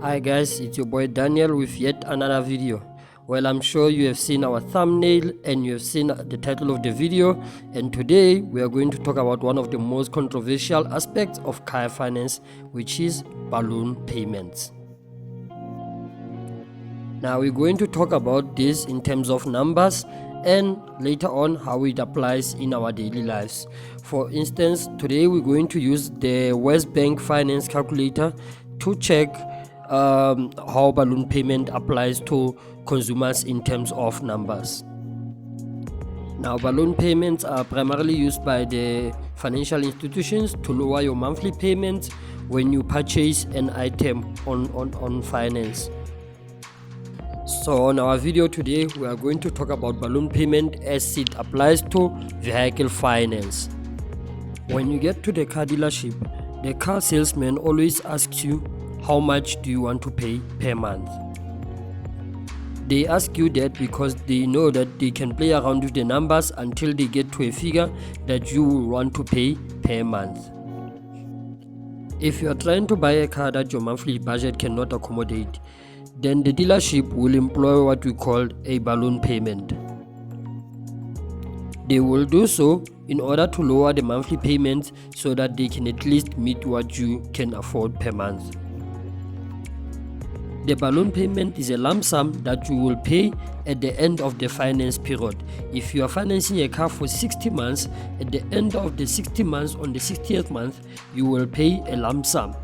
Hi guys, it's your boy Daniel with yet another video. Well, I'm sure you have seen our thumbnail and you have seen the title of the video, and today we are going to talk about one of the most controversial aspects of car finance, which is balloon payments. Now we're going to talk about this in terms of numbers and later on how it applies in our daily lives. For instance, today we're going to use the West Bank Finance Calculator to check how balloon payment applies to consumers in terms of numbers. Now, balloon payments are primarily used by the financial institutions to lower your monthly payments when you purchase an item on finance. So on our video today, we are going to talk about balloon payment as it applies to vehicle finance. When you get to the car dealership, the car salesman always asks you, how much do you want to pay per month? They ask you that because they know that they can play around with the numbers until they get to a figure that you will want to pay per month. If you are trying to buy a car that your monthly budget cannot accommodate, then the dealership will employ what we call a balloon payment. They will do so in order to lower the monthly payments so that they can at least meet what you can afford per month. The balloon payment is a lump sum that you will pay at the end of the finance period. If you are financing a car for 60 months, at the end of the 60 months, on the 60th month, you will pay a lump sum.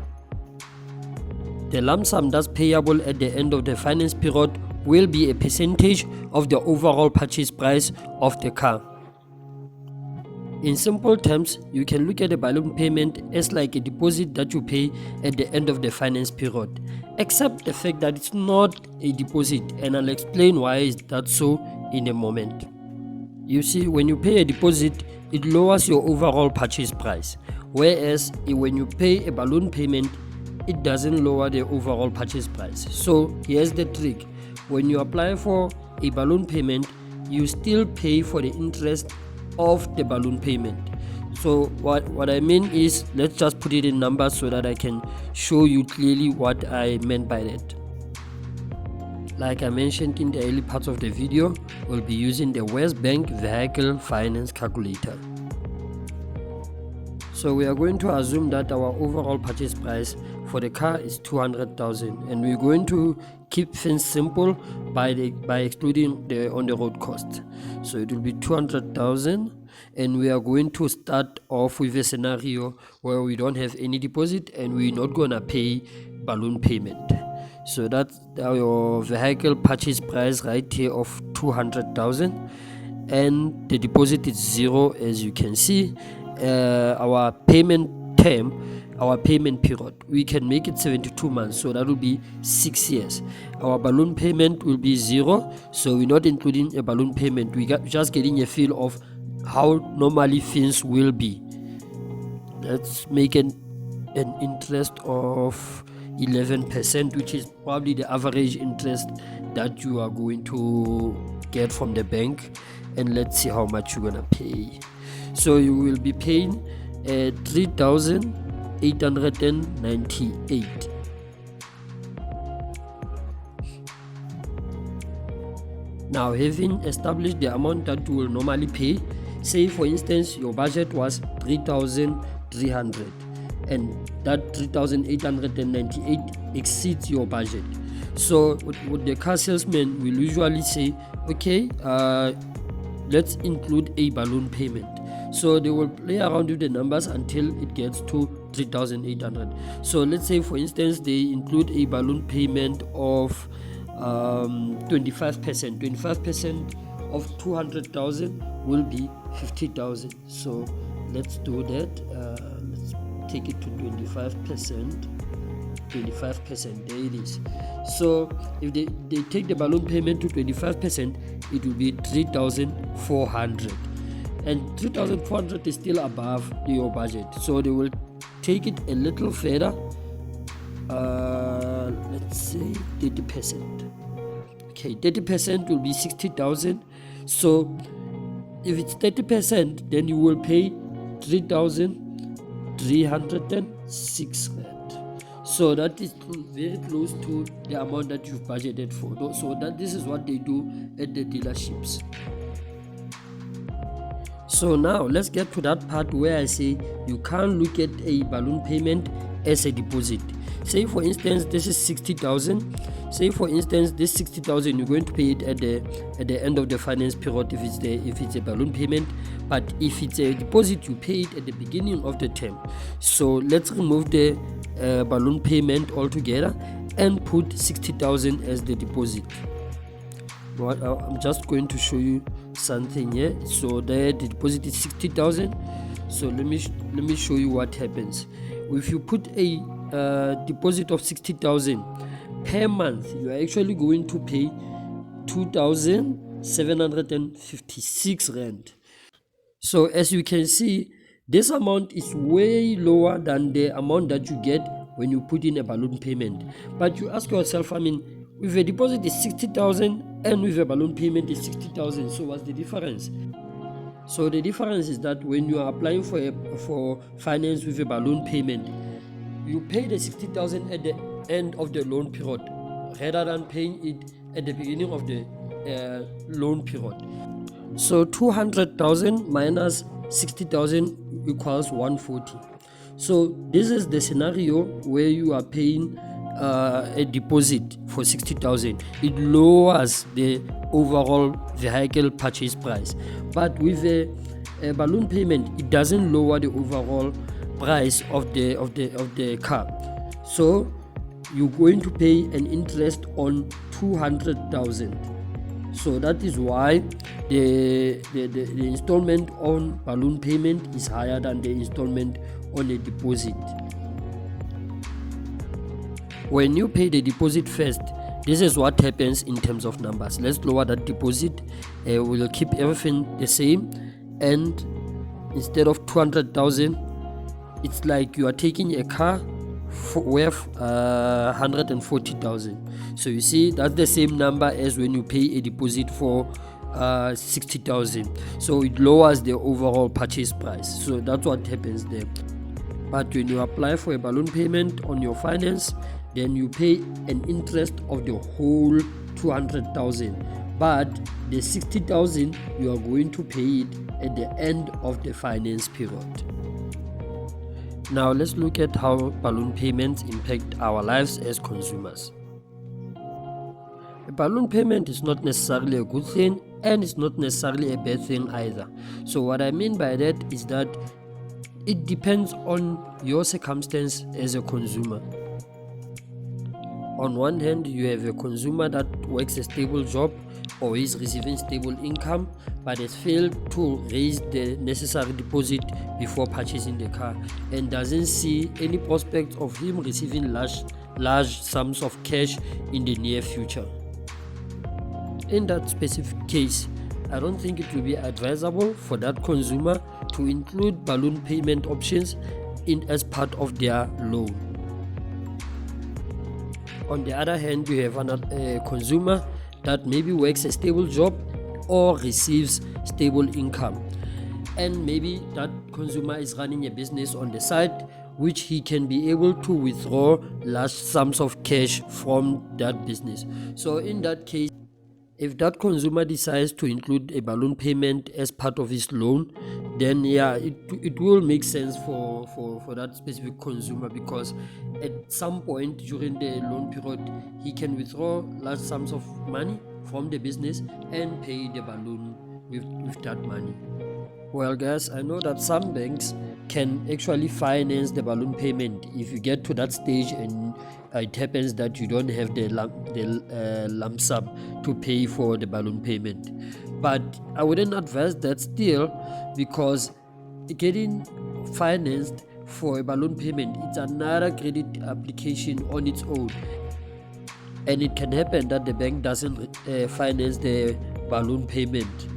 The lump sum that's payable at the end of the finance period will be a percentage of the overall purchase price of the car. In simple terms, you can look at the balloon payment as like a deposit that you pay at the end of the finance period, except the fact that it's not a deposit, and I'll explain why is that so in a moment. You see, when you pay a deposit, it lowers your overall purchase price, whereas when you pay a balloon payment, it doesn't lower the overall purchase price. So here's the trick: when you apply for a balloon payment, you still pay for the interest of the balloon payment. So what I mean is, let's just put it in numbers so that I can show you clearly what I meant by that. Like I mentioned in the early parts of the video, we'll be using the West Bank Vehicle Finance Calculator. So we are going to assume that our overall purchase price for the car is 200,000, and we're going to keep things simple by excluding the on the road cost. So it will be 200,000, and we are going to start off with a scenario where we don't have any deposit and we're not gonna pay balloon payment. So that's our vehicle purchase price right here of 200,000, and the deposit is 0, as you can see. Our payment term, our payment period, we can make it 72 months, so that will be 6 years. Our balloon payment will be 0, so we're not including a balloon payment. We got just getting a feel of how normally things will be. Let's make an interest of 11%, which is probably the average interest that you are going to get from the bank, and let's see how much you're gonna pay. So you will be paying 3,898. Now, having established the amount that you will normally pay, say for instance your budget was 3,300 and that 3,898 exceeds your budget. So what the car salesman will usually say, okay, let's include a balloon payment. So they will play around with the numbers until it gets to 3,800. So let's say for instance they include a balloon payment of 25%. 25% of 200,000 will be 50,000. So let's do that. Let's take it to 25%. 25%, there it is. So if they take the balloon payment to 25%, it will be 3,400, and 3,400 is still above your budget, so they will take it a little further. Let's say 30%. Okay, 30% will be 60,000. So if it's 30%, then you will pay 3,306 rand. So that is very close to the amount that you've budgeted for. So that this is what they do at the dealerships. So now let's get to that part where I say you can't look at a balloon payment as a deposit. Say for instance this is 60,000. Say for instance this 60,000 you're going to pay it at the end of the finance period if it's a balloon payment, but if it's a deposit you pay it at the beginning of the term. So let's remove the balloon payment altogether and put 60,000 as the deposit. I'm just going to show you something here. So there the deposit is 60,000. So let me show you what happens if you put a deposit of 60,000 per month. You are actually going to pay 2,756 rand. So as you can see, this amount is way lower than the amount that you get when you put in a balloon payment. But you ask yourself, I mean, with a deposit is 60,000 and with a balloon payment is 60,000, so what's the difference? So the difference is that when you are applying for finance with a balloon payment, you pay the 60,000 at the end of the loan period rather than paying it at the beginning of the loan period. So 200,000 minus 60,000 equals 140. So this is the scenario where you are paying a deposit for 60,000. It lowers the overall vehicle purchase price, but with a balloon payment it doesn't lower the overall price of the car. So you're going to pay an interest on 200,000. So that is why the installment on balloon payment is higher than the installment on a deposit. When you pay the deposit first, this is what happens in terms of numbers. Let's lower that deposit. We'll keep everything the same, and instead of 200,000, it's like you are taking a car worth 140,000. So you see that's the same number as when you pay a deposit for 60,000. So it lowers the overall purchase price. So that's what happens there. But when you apply for a balloon payment on your finance, then you pay an interest of the whole 200,000, but the 60,000 you are going to pay it at the end of the finance period. Now let's look at how balloon payments impact our lives as consumers. A balloon payment is not necessarily a good thing, and it's not necessarily a bad thing either. So what I mean by that is that it depends on your circumstance as a consumer. On one hand, you have a consumer that works a stable job or is receiving stable income but has failed to raise the necessary deposit before purchasing the car and doesn't see any prospect of him receiving large sums of cash in the near future. In that specific case, I don't think it will be advisable for that consumer to include balloon payment options as part of their loan. On the other hand, you have a consumer that maybe works a stable job or receives stable income, and maybe that consumer is running a business on the side which he can be able to withdraw large sums of cash from that business. So in that case, if that consumer decides to include a balloon payment as part of his loan, then yeah, it will make sense for that specific consumer, because at some point during the loan period he can withdraw large sums of money from the business and pay the balloon with that money. Well guys, I know that some banks can actually finance the balloon payment if you get to that stage and it happens that you don't have the lump sum to pay for the balloon payment. But I wouldn't advise that still, because getting financed for a balloon payment, it's another credit application on its own, and it can happen that the bank doesn't finance the balloon payment.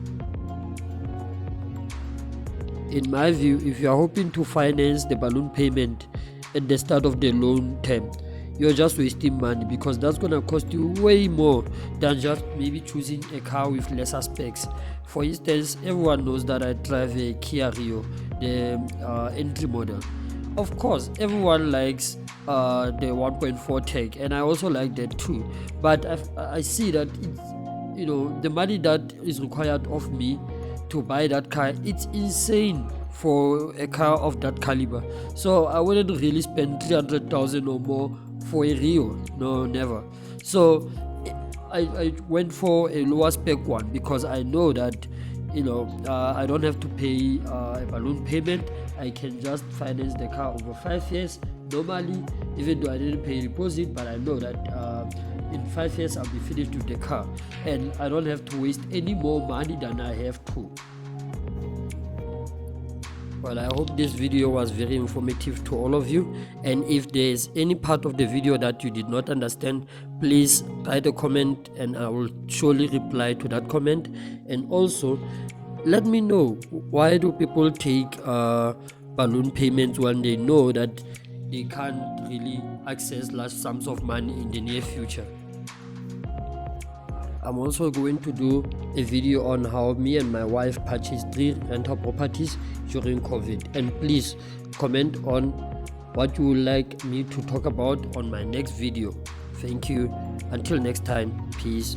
In my view, if you are hoping to finance the balloon payment at the start of the loan term, you're just wasting money, because that's gonna cost you way more than just maybe choosing a car with lesser specs. For instance, everyone knows that I drive a Kia Rio, the entry model. Of course, everyone likes the 1.4 tag, and I also like that too. But I see that it's, the money that is required of me to buy that car, it's insane for a car of that caliber. So I wouldn't really spend 300,000 or more for a Rio. No, never. So I went for a lower spec one because I know that I don't have to pay a balloon payment. I can just finance the car over 5 years normally, even though I didn't pay deposit, but I know that in 5 years I'll be finished with the car, and I don't have to waste any more money than I have to. Well, I hope this video was very informative to all of you, and if there's any part of the video that you did not understand, please write a comment and I will surely reply to that comment. And also let me know, why do people take balloon payments when they know that they can't really access large sums of money in the near future? I'm also going to do a video on how me and my wife purchased 3 rental properties during COVID, and please comment on what you would like me to talk about on my next video. Thank you. Until next time, peace.